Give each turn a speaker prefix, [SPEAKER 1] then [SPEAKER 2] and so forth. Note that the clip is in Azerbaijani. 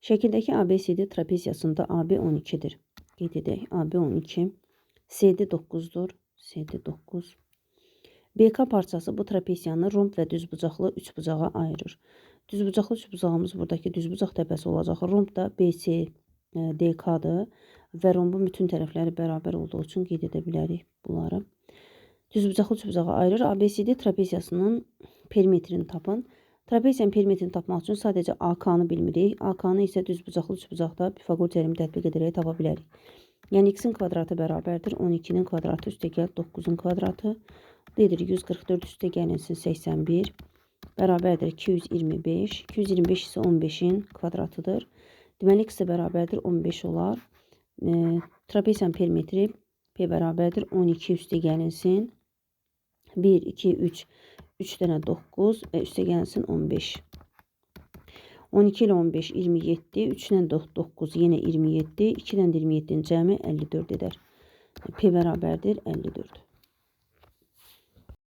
[SPEAKER 1] Şəkildəki ABCD trapeziyasında AB 12-dir. Qeyd edək, AB 12, CD 9-dur, CD 9. BK parçası bu trapeziyanı romb və düzbucaqlı üçbucağa ayırır. Düzbucaqlı üçbucağımız buradakı düzbucaq təpəsi olacaq. Romb da BC DK-dır və rombun bütün tərəfləri bərabər olduğu üçün qeyd edə bilərik bunları. Düzbucaqlı üçbucağa ayırır. ABCD trapeziyasının perimetrini tapın. Trapeziyanın perimetrini tapmaq üçün sadəcə AK-nı bilmirik. AK-nı isə düzbucaqlı üçbucaqda Pifaqor teoremi tətbiq edərək tapa bilərik. Yəni x-in kvadratı bərabərdir 12-nin kvadratı üstəgəl 9-un kvadratı. Dedir 144 üstəgəlinsin 81 bərabərdir 225. 225 isə 15-in kvadratıdır. Deməli x bərabərdir 15 olar. Trapeziyanın perimetri P bərabərdir 12 üstəgəlinsin 1, 2, 3, 3 dənə 9 və üstəgəlinsin 15. 12 ilə 15, 27, 3 ilə 9, yenə 27, 2 ilə 27-nin cəmi 54 edər. P bərabərdir 54.